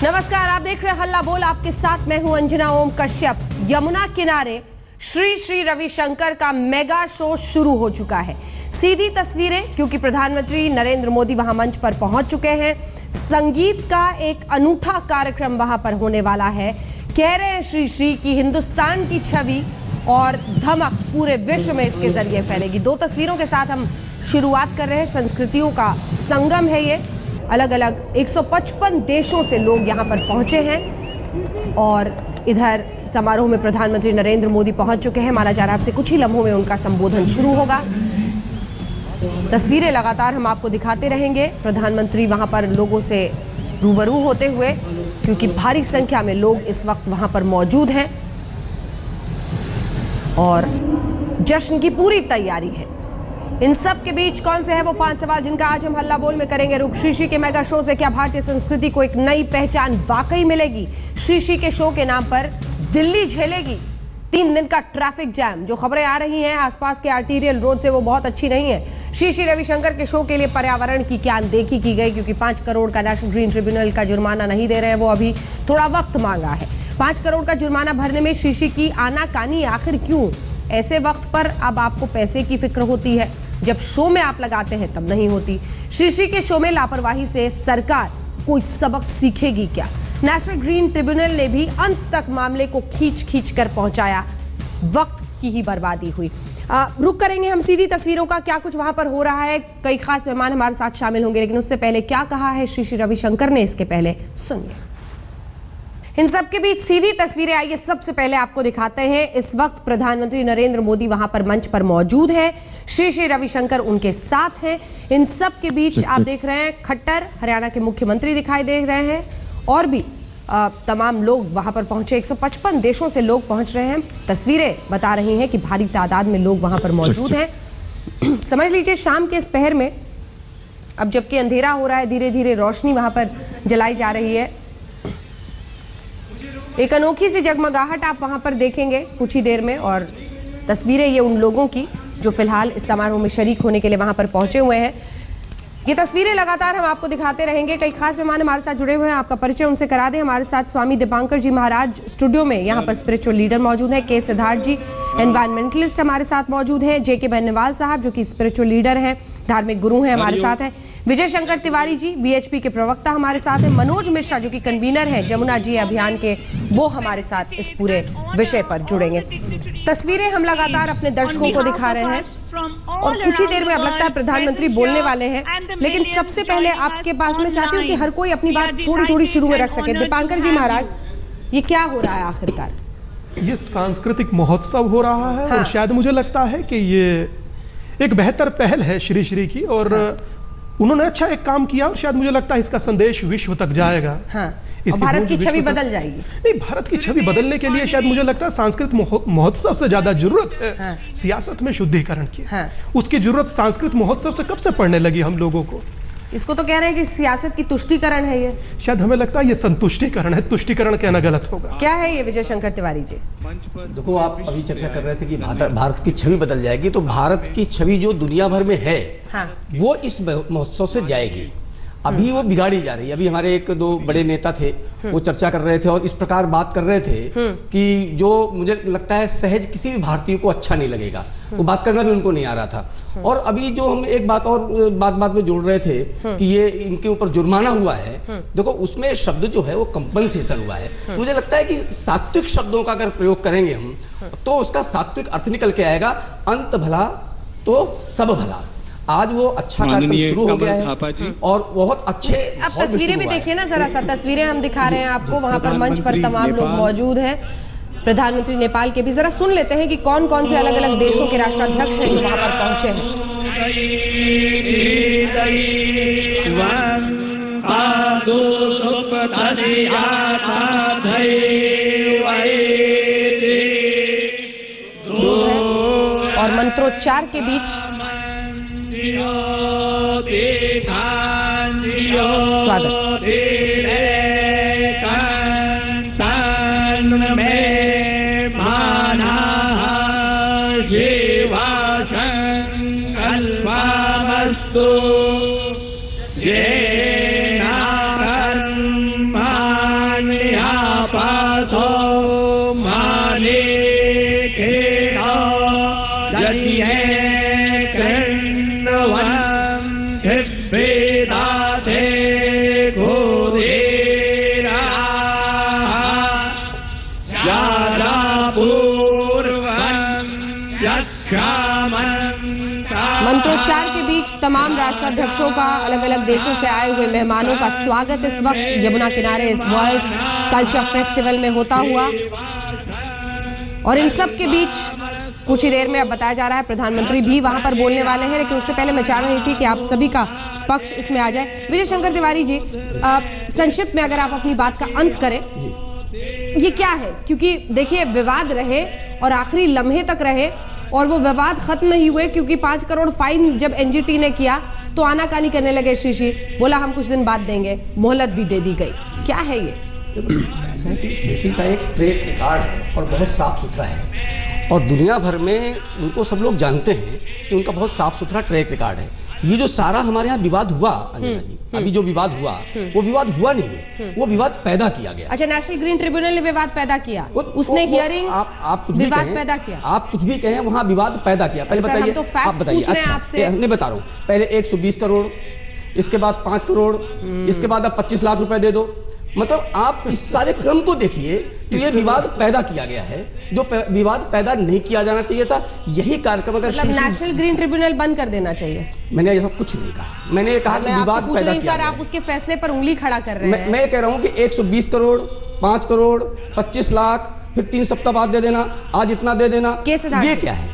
नमस्कार, आप देख रहे हैं हल्ला बोल। आपके साथ मैं हूं अंजना ओम कश्यप। यमुना किनारे श्री श्री रविशंकर का मेगा शो शुरू हो चुका है। सीधी तस्वीरें, क्योंकि प्रधानमंत्री नरेंद्र मोदी वहां मंच पर पहुंच चुके हैं। संगीत का एक अनूठा कार्यक्रम वहां पर होने वाला है। कह रहे हैं श्री श्री की हिंदुस्तान की छवि और धमक पूरे विश्व में इसके जरिए फैलेगी। दो तस्वीरों के साथ हम शुरुआत कर रहे हैं। संस्कृतियों का संगम है ये। अलग अलग 155 देशों से लोग यहाँ पर पहुंचे हैं और इधर समारोह में प्रधानमंत्री नरेंद्र मोदी पहुंच चुके हैं। माना जा रहा है आपसे कुछ ही लम्हों में उनका संबोधन शुरू होगा। तस्वीरें लगातार हम आपको दिखाते रहेंगे। प्रधानमंत्री वहां पर लोगों से रूबरू होते हुए, क्योंकि भारी संख्या में लोग इस वक्त वहां पर मौजूद हैं और जश्न की पूरी तैयारी है। इन सब के बीच कौन से है वो 5 सवाल जिनका आज हम हल्ला बोल में करेंगे रुख। श्री श्री के मेगा शो से क्या भारतीय संस्कृति को एक नई पहचान वाकई मिलेगी? श्री श्री के शो के नाम पर दिल्ली झेलेगी 3 दिन का ट्रैफिक जैम। जो खबरें आ रही हैं आसपास के आर्टीरियल रोड से वो बहुत अच्छी नहीं है। श्री श्री रविशंकर के शो के लिए पर्यावरण की क्या अनदेखी की गई, क्योंकि 5 करोड़ का नेशनल ग्रीन ट्रिब्यूनल का जुर्माना नहीं दे रहे हैं। वो अभी थोड़ा वक्त मांगा है। 5 करोड़ का जुर्माना भरने में श्री श्री की आनाकानी आखिर क्यों? ऐसे वक्त पर अब आपको पैसे की फिक्र होती है, जब शो में आप लगाते हैं तब नहीं होती। श्री श्री के शो में लापरवाही से सरकार कोई सबक सीखेगी क्या? नेशनल ग्रीन ट्रिब्यूनल ने भी अंत तक मामले को खींच कर पहुंचाया। वक्त की ही बर्बादी हुई। रुक करेंगे हम सीधी तस्वीरों का, क्या कुछ वहां पर हो रहा है। कई खास मेहमान हमारे साथ शामिल होंगे, लेकिन उससे पहले क्या कहा है श्री श्री रविशंकर ने, इसके पहले सुनिए। इन सब के बीच सीधी तस्वीरें आइए सबसे पहले आपको दिखाते हैं। इस वक्त प्रधानमंत्री नरेंद्र मोदी वहां पर मंच पर मौजूद है। श्री श्री रविशंकर उनके साथ हैं। इन सब के बीच आप देख रहे हैं खट्टर हरियाणा के मुख्यमंत्री दिखाई दे रहे हैं और भी तमाम लोग वहां पर पहुंचे। 155 देशों से लोग पहुंच रहे हैं। तस्वीरें बता रही हैं कि भारी तादाद में लोग वहां पर मौजूद हैं। समझ लीजिए शाम के इस पहर में, अब जबकि अंधेरा हो रहा है, धीरे धीरे रोशनी वहां पर जलाई जा रही है। एक अनोखी सी जगमगाहट आप वहां पर देखेंगे कुछ ही देर में। और तस्वीरें ये उन लोगों की जो फिलहाल इस समारोह में शरीक होने के लिए वहां पर पहुंचे हुए हैं। ये तस्वीरें लगातार हम आपको दिखाते रहेंगे। कई खास मेहमान हमारे साथ जुड़े हुए हैं, आपका परिचय उनसे करा दें। हमारे साथ स्वामी दीपांकर जी महाराज स्टूडियो में यहाँ पर स्पिरिचुअल लीडर मौजूद हैं। के सिद्धार्थ जी एनवायरमेंटलिस्ट हमारे साथ मौजूद हैं। जे के बेनीवाल साहब जो कि स्पिरिचुअल लीडर हैं, धार्मिक गुरु हैं, हमारे साथ हैं। विजय शंकर तिवारी जी वीएचपी के प्रवक्ता हमारे साथ हैं। मनोज मिश्रा जो कि कन्वीनर हैं जमुना जी अभियान के, वो हमारे साथ इस पूरे विषय पर जुड़ेंगे। तस्वीरें हम लगातार अपने दर्शकों को दिखा रहे हैं और कुछ ही देर में अब लगता है प्रधानमंत्री बोलने वाले हैं। लेकिन सबसे पहले आपके पास मैं चाहती हूँ कि हर कोई अपनी बात थोड़ी थोड़ी शुरू में रख सके। दीपांकर जी महाराज, ये क्या हो रहा है आखिरकार? ये सांस्कृतिक महोत्सव हो रहा है। हाँ। और शायद मुझे लगता है कि ये एक बेहतर पहल है श्री श्री की और उन्होंने अच्छा एक काम किया और शायद मुझे लगता है इसका संदेश विश्व तक जाएगा। हाँ। और भारत की छवि बदल जाएगी। नहीं, भारत की छवि बदलने के लिए शायद मुझे लगता है सांस्कृतिक महोत्सव से ज्यादा जरूरत है। हाँ। सियासत में शुद्धिकरण की। हाँ। उसकी जरूरत सांस्कृतिक महोत्सव से कब से पड़ने लगी हम लोगों को। इसको तो कह रहे हैं कि सियासत की तुष्टीकरण है ये। शायद हमें लगता है ये संतुष्टीकरण है, तुष्टीकरण कहना गलत होगा। क्या है ये विजय शंकर तिवारी जी? देखो, आप अभी चर्चा कर रहे थे कि भारत की छवि बदल जाएगी, तो भारत की छवि जो दुनिया भर में है, हाँ, वो इस महोत्सव से जाएगी। अभी वो बिगाड़ी जा रही है। अभी हमारे 1-2 बड़े नेता थे, वो चर्चा कर रहे थे और इस प्रकार बात कर रहे थे कि जो मुझे लगता है सहज किसी भी भारतीय को अच्छा नहीं लगेगा। वो बात करना भी उनको नहीं आ रहा था। और अभी जो हम एक बात और बात में जोड़ रहे थे कि ये इनके ऊपर जुर्माना हुआ है। देखो, उसमें शब्द जो है वो कंपनसेशन हुआ है। मुझे लगता है कि सात्विक शब्दों का अगर प्रयोग करेंगे हम, तो उसका सात्विक अर्थ निकल के आएगा, अंत भला तो सब भला। आज वो अच्छा कार्यक्रम शुरू हो गया है और बहुत अच्छे। अब तस्वीरें भी देखिए ना जरा सा। तस्वीरें हम दिखा रहे हैं आपको, वहां पर मंच पर तमाम लोग मौजूद हैं। प्रधानमंत्री नेपाल के भी। जरा सुन लेते हैं कि कौन कौन से अलग अलग देशों के राष्ट्राध्यक्ष हैं जो वहां पर पहुंचे हैं। मौजूद है और मंत्रोच्चार के बीच स्वागत। ये मंत्रोच्चार के बीच तमाम राष्ट्राध्यक्षों का अलग अलग देशों से आए हुए मेहमानों का स्वागत इस वक्त यमुना किनारे इस वर्ल्ड कल्चर फेस्टिवल में होता हुआ, और इन सब के बीच कुछ ही देर में अब बताया जा रहा है प्रधानमंत्री भी वहां पर बोलने वाले हैं। लेकिन उससे पहले मैं चाह रही थी कि आप सभी का पक्ष इसमें आ जाए। विजय शंकर तिवारी जी, संक्षिप्त में अगर आप अपनी बात का अंत करें, ये क्या है? क्योंकि देखिए, विवाद रहे और आखिरी लम्हे तक रहे और वो विवाद खत्म नहीं हुए, क्योंकि 5 करोड़ फाइन जब एनजीटी ने किया तो आनाकानी करने लगे शीशी, बोला हम कुछ दिन बाद देंगे, मोहलत भी दे दी गई। क्या है ये? ऐसा है कि शीशी का एक ट्रैक रिकॉर्ड है और बहुत साफ सुथरा है, और दुनिया भर में उनको सब लोग जानते हैं कि उनका बहुत साफ सुथरा ट्रैक रिकॉर्ड है। ये जो सारा हमारे यहाँ विवाद हुआ अंजना जी, अभी जो विवाद हुआ वो विवाद हुआ नहीं है, वो विवाद पैदा किया गया। अच्छा, नेशनल ग्रीन ट्रिब्यूनल ने विवाद पैदा किया, उसने हियरिंग आप कुछ भी विवाद कहें, पैदा किया, आप कुछ भी कहें, वहाँ विवाद पैदा किया। पहले बताइए, तो आप बताइए। अच्छा, नहीं बता रहा हूँ, पहले 120 करोड़, इसके बाद 5 करोड़, इसके बाद आप 25 लाख रुपए दे दो। मतलब आप इस सारे क्रम को देखिए तो ये विवाद पैदा किया गया है, जो विवाद पैदा नहीं किया जाना चाहिए था। यही कार्यक्रम अगर मतलब नेशनल ग्रीन ट्रिब्यूनल बंद कर देना चाहिए। मैंने ऐसा कुछ नहीं कहा, मैंने कहा कि विवाद पैदा किया गया। आप उसके फैसले पर उंगली खड़ा कर रहे हैं। मैं कह रहा हूँ कि 120 करोड़, 5 करोड़, 25 लाख, फिर 3 सप्ताह बाद दे देना, आज इतना दे देना, ये क्या है?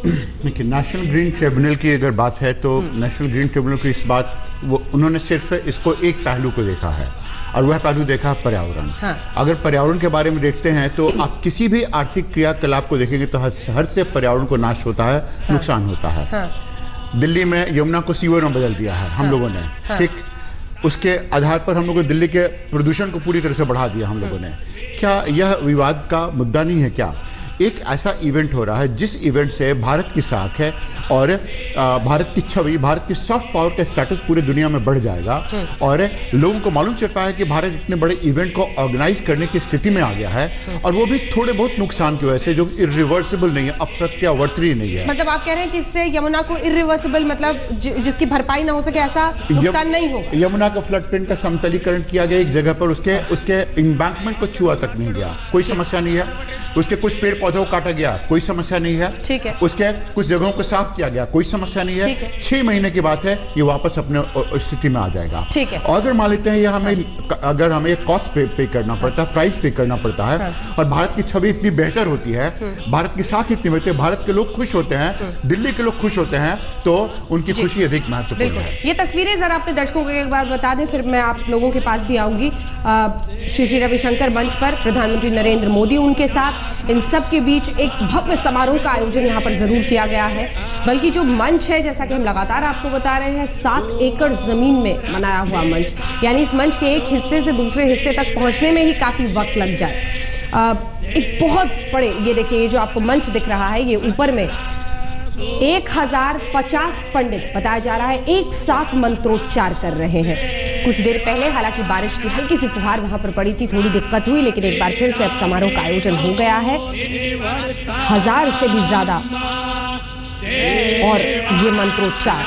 देखिए, नेशनल ग्रीन ट्रिब्यूनल की अगर बात है तो नेशनल ग्रीन ट्रिब्यूनल की इस बात, वो उन्होंने सिर्फ इसको एक पहलू को देखा है, और वह पहलू देखा है पर्यावरण। हाँ। अगर पर्यावरण के बारे में देखते हैं तो आप किसी भी आर्थिक क्रियाकलाप को देखेंगे तो हर से पर्यावरण को नाश होता है, हाँ। नुकसान होता है। हाँ। दिल्ली में यमुना को सीवर में बदल दिया है हम लोगों ने, ठीक। उसके आधार पर हम लोगों ने दिल्ली के प्रदूषण को पूरी तरह से बढ़ा दिया हम लोगों ने। क्या यह विवाद का मुद्दा नहीं है? क्या एक ऐसा इवेंट हो रहा है जिस इवेंट से भारत की साख है और भारत की छवि, भारत की सॉफ्ट पावर का स्टेटस पूरे दुनिया में बढ़ जाएगा, और लोगों को मालूम चल पाया कि भारत इतने बड़े इवेंट को ऑर्गेनाइज करने की स्थिति में आ गया है, और वो भी थोड़े बहुत नुकसान की वजह से, जो इरिवर्सिबल नहीं है, अप्रत्यावर्तनीय नहीं है। मतलब आप कह रहे हैं कि इससे यमुना को इरिवर्सिबल, मतलब जिसकी भरपाई ना हो सके, ऐसा नुकसान नहीं होगा। यमुना का फ्लड प्लेन का समतलीकरण किया गया एक जगह पर, उसके एम्बैंकमेंट को छुआ तक नहीं गया, कोई समस्या नहीं है। उसके कुछ पेड़ पौधों को काटा गया, कोई समस्या नहीं है, ठीक है। उसके कुछ जगहों को साफ किया गया, कोई समस्या नहीं है। 6 महीने की बात है, ये वापस अपने स्थिति में आ जाएगा, ठीक है। और अगर मान लेते हैं ये अगर हमें कॉस्ट पे करना पड़ता है, प्राइस पे करना पड़ता है, और भारत की छवि इतनी बेहतर होती है, भारत की साख इतनी बेहतर, भारत के लोग खुश होते हैं, दिल्ली के लोग खुश होते हैं, तो उनकी खुशी अधिक महत्वपूर्ण है। ये तस्वीरें जरा अपने दर्शकों को एक बार बता दें, फिर मैं आप लोगों के पास भी आऊंगी। श्री रविशंकर मंच पर, प्रधानमंत्री नरेंद्र मोदी उनके साथ, इन सब के बीच एक भव्य समारोह का आयोजन यहाँ पर जरूर किया गया है। बल्कि जो मंच है, जैसा कि हम लगातार आपको बता रहे हैं, 7 एकड़ जमीन में बनाया हुआ मंच, यानी इस मंच के एक हिस्से से दूसरे हिस्से तक पहुंचने में ही काफी वक्त लग जाए। एक बहुत बड़े, ये देखिए, ये जो आपको मंच दिख रहा है, ये ऊपर में 1050 पंडित बताया जा रहा है एक साथ मंत्रोच्चार कर रहे हैं। कुछ देर पहले हालांकि बारिश की हल्की सी फुहार वहां पर पड़ी थी, थोड़ी दिक्कत हुई, लेकिन एक बार फिर से अब समारोह का आयोजन हो गया है। 1000 से भी ज्यादा, और ये मंत्रोच्चार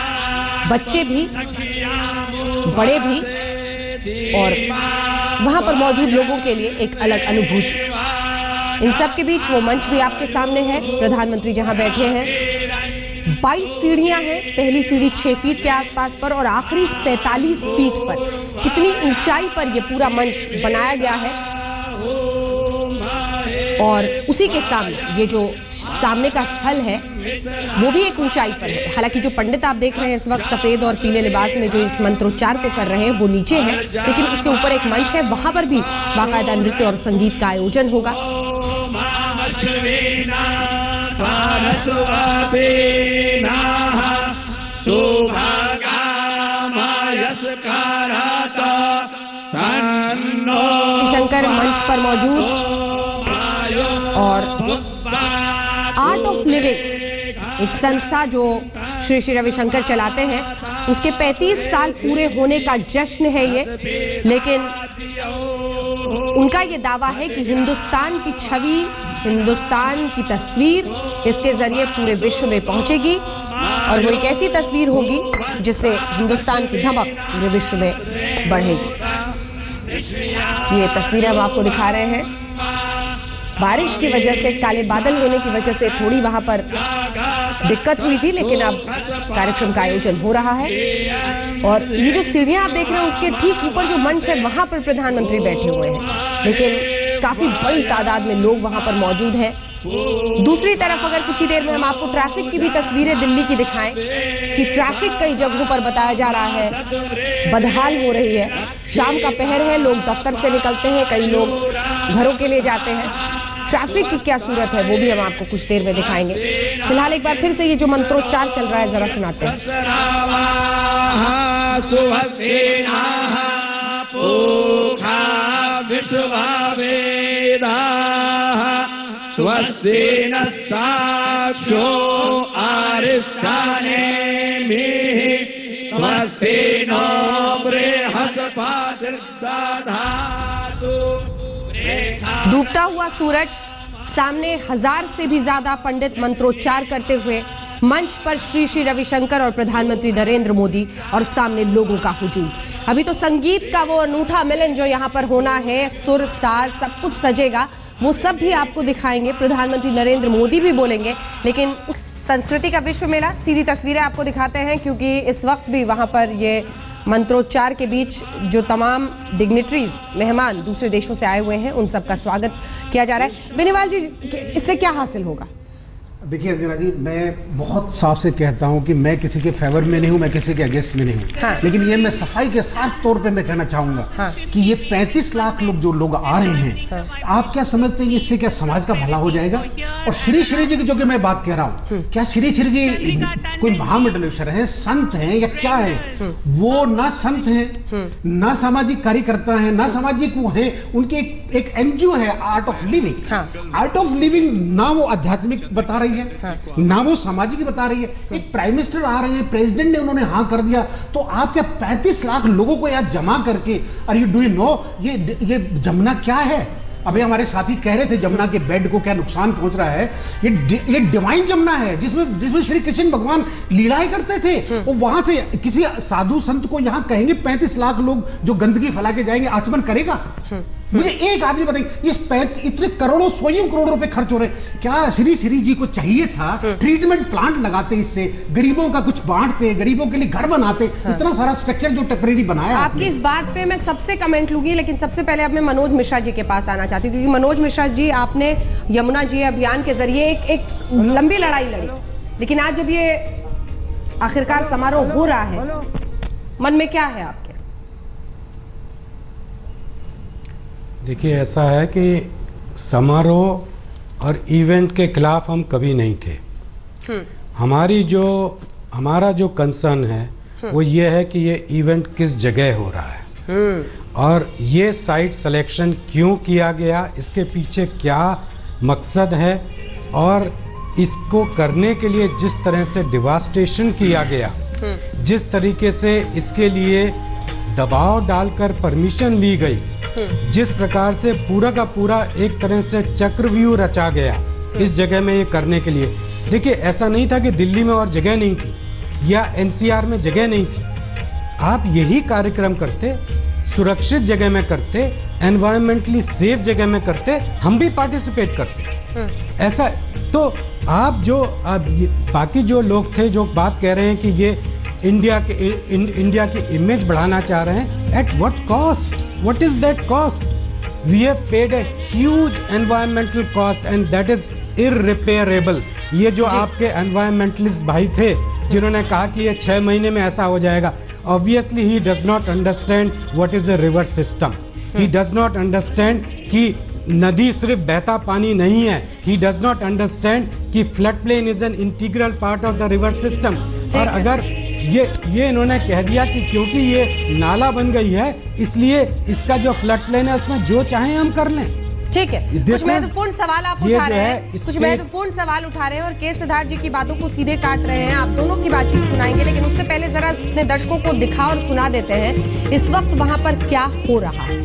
बच्चे भी, बड़े भी, और वहां पर मौजूद लोगों के लिए एक अलग अनुभूति। इन सब के बीच वो मंच भी आपके सामने है, प्रधानमंत्री जहां बैठे हैं। 22 सीढ़ियां हैं, पहली सीढ़ी 6 फीट के आसपास पर, और आखिरी 47 फीट पर। कितनी ऊंचाई पर यह पूरा मंच बनाया गया है, और उसी के सामने ये जो सामने का स्थल है वो भी एक ऊंचाई पर है। हालांकि जो पंडित आप देख रहे हैं इस वक्त सफेद और पीले लिबास में जो इस मंत्रोच्चार को कर रहे हैं वो नीचे हैं, लेकिन उसके ऊपर एक मंच है, वहां पर भी बाकायदा नृत्य और संगीत का आयोजन होगा। शंकर मंच पर मौजूद, और आर्ट ऑफ लिविंग एक संस्था जो श्री रविशंकर चलाते हैं, उसके 35 साल पूरे होने का जश्न है ये। लेकिन उनका ये दावा है कि हिंदुस्तान की छवि, हिंदुस्तान की तस्वीर इसके जरिए पूरे विश्व में पहुंचेगी, और वो एक ऐसी तस्वीर होगी जिससे हिंदुस्तान की धमक पूरे विश्व में बढ़ेगी। ये तस्वीरें हम आपको दिखा रहे हैं। बारिश की वजह से, काले बादल होने की वजह से थोड़ी वहां पर दिक्कत हुई थी, लेकिन अब कार्यक्रम का आयोजन हो रहा है। और ये जो सीढ़ियां आप देख रहे हैं उसके ठीक ऊपर जो मंच है वहां पर प्रधानमंत्री बैठे हुए हैं, लेकिन काफी बड़ी तादाद में लोग वहां पर मौजूद हैं। दूसरी तरफ अगर कुछ ही देर में हम आपको ट्रैफिक की भी तस्वीरें दिल्ली की दिखाएं कि ट्रैफिक कई जगहों पर बताया जा रहा है बदहाल हो रही है। शाम का पहर है, लोग दफ्तर से निकलते हैं, कई लोग घरों के लिए जाते हैं। ट्रैफिक की क्या सूरत है वो भी हम आपको कुछ देर में दिखाएंगे। फिलहाल एक बार फिर से ये जो मंत्रोच्चार चल रहा है जरा सुनाते हैं। स्वस्ति नस्ताभ्यो आरिष्ठाने स्वस्ति नो बृहस्पतिर्दधातु। डूबता हुआ सूरज, सामने 1000 से भी ज्यादा पंडित मंत्रोच्चार करते हुए, मंच पर श्री श्री रविशंकर और प्रधानमंत्री नरेंद्र मोदी और सामने लोगों का हुजूम। अभी तो संगीत का वो अनूठा मिलन जो यहाँ पर होना है, सुर साज सब कुछ सजेगा, वो सब भी आपको दिखाएंगे। प्रधानमंत्री नरेंद्र मोदी भी बोलेंगे, लेकिन संस्कृति का विश्व मेला सीधी तस्वीरें आपको दिखाते हैं, क्योंकि इस वक्त भी वहाँ पर ये मंत्रोच्चार के बीच जो तमाम डिग्निटरीज, मेहमान दूसरे देशों से आए हुए हैं, उन सब का स्वागत किया जा रहा है। बेनीवाल जी, इससे क्या हासिल होगा? देखिए अंजना जी, मैं बहुत साफ से कहता हूं कि मैं किसी के फेवर में नहीं हूं, मैं किसी के अगेंस्ट में नहीं हूं। हाँ। लेकिन ये मैं सफाई के साफ तौर पे मैं कहना चाहूंगा हाँ। कि ये 35 लाख लोग जो लोग आ रहे हैं, हाँ। आप क्या समझते हैं कि इससे क्या समाज का भला हो जाएगा? और श्री श्री जी की जो कि मैं बात कह रहा हूं, क्या श्री श्री जी कोई महामंडलेश्वर है, संत हैं या क्या है? वो ना संत हैं, ना सामाजिक कार्यकर्ता हैं, ना सामाजिक वो हैं। उनकी एक एनजीओ है art of living. Art of living ना वो आध्यात्मिक बता रही है, ना वो सामाजिक बता रही है। एक प्राइम मिनिस्टर आ रहे हैं, प्रेसिडेंट ने उन्होंने हाँ कर दिया, तो आप क्या 35 लाख लोगों को यहाँ जमा करके, और यू डू यू नो ये जमुना क्या है? अभी हमारे साथी कह रहे थे जमुना के बेड को क्या नुकसान पहुंच रहा है। ये डिवाइन जमुना है जिसमें श्री कृष्ण भगवान लीलाएं करते थे। और वहां से किसी साधु संत को यहाँ कहेंगे 35 लाख लोग जो गंदगी फैला के जाएंगे, आचमन करेगा? मुझे एक आदमी बताइए, इतने करोड़ों सोइयों करोड़ रुपए खर्च हो रहे हैं, क्या श्री श्री जी को चाहिए था ट्रीटमेंट प्लांट लगाते, इससे गरीबों का कुछ बांटते, गरीबों के लिए घर बनाते? इतना सारा स्ट्रक्चर जो टेम्परेरी बनाया आपकी इस बात पे मैं सबसे कमेंट लूंगी, लेकिन सबसे पहले अब मैं मनोज मिश्रा जी के पास आना चाहती हूँ, क्योंकि मनोज मिश्रा जी, आपने यमुना जी अभियान के जरिए एक लंबी लड़ाई लड़ी, लेकिन आज जब ये आखिरकार समारोह हो रहा है, मन में क्या है आपके? देखिए, ऐसा है कि समारोह और इवेंट के खिलाफ हम कभी नहीं थे। हमारा जो कंसर्न है वो ये है कि ये इवेंट किस जगह हो रहा है और ये साइट सिलेक्शन क्यों किया गया, इसके पीछे क्या मकसद है, और इसको करने के लिए जिस तरह से डिवास्टेशन किया गया, जिस तरीके से इसके लिए दबाव डालकर परमिशन ली गई, जिस प्रकार से पूरा का पूरा एक तरह से चक्रव्यूह रचा गया इस जगह में ये करने के लिए। देखिए, ऐसा नहीं था कि दिल्ली में और जगह नहीं थी या एनसीआर में जगह नहीं थी। आप यही कार्यक्रम करते, सुरक्षित जगह में करते, एनवायरमेंटली सेफ जगह में करते, हम भी पार्टिसिपेट करते। ऐसा तो आप जो बाकी जो लोग थे जो बात कह रहे हैं कि ये इंडिया की इमेज बढ़ाना चाह रहे हैं, at what cost? What is that cost? We have paid a huge environmental cost and that is irreparable. ये जो आपके एनवायरमेंटलिस्ट भाई थे जिन्होंने कहा कि ये 6 महीने में ऐसा हो जाएगा, obviously he does not understand what is a river system. He does not understand कि नदी सिर्फ बहता पानी नहीं है। ही डज नॉट अंडरस्टैंड कि flood plain is an integral part of the river system. और अगर ये इन्होंने कह दिया कि क्योंकि ये नाला बन गई है इसलिए इसका जो फ्लड प्लेन है उसमें जो चाहे हम कर लें। ठीक है, कुछ महत्वपूर्ण सवाल आप उठा रहे हैं, कुछ महत्वपूर्ण सवाल उठा रहे हैं और के सिद्धार्थ जी की बातों को सीधे काट रहे हैं। आप दोनों की बातचीत सुनाएंगे, लेकिन उससे पहले जरा अपने दर्शकों को दिखा और सुना देते हैं इस वक्त वहां पर क्या हो रहा है।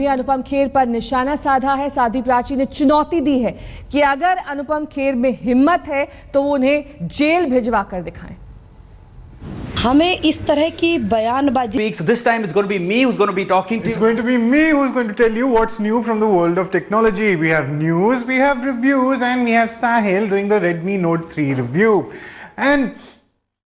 ने अनुपम खेर पर निशाना साधा है। साथ ही प्राची ने चुनौती दी है कि अगर अनुपम खेर में हिम्मत है तो वो उन्हें जेल भिजवा कर दिखाएं। हमें इस तरह की बयानबाजी So this time it's going to be me who's going to be talking to you. It's going to be me who's going to tell you what's new from the world of technology. We have news, we have reviews, and we have Sahil doing the Redmi Note 3 review. And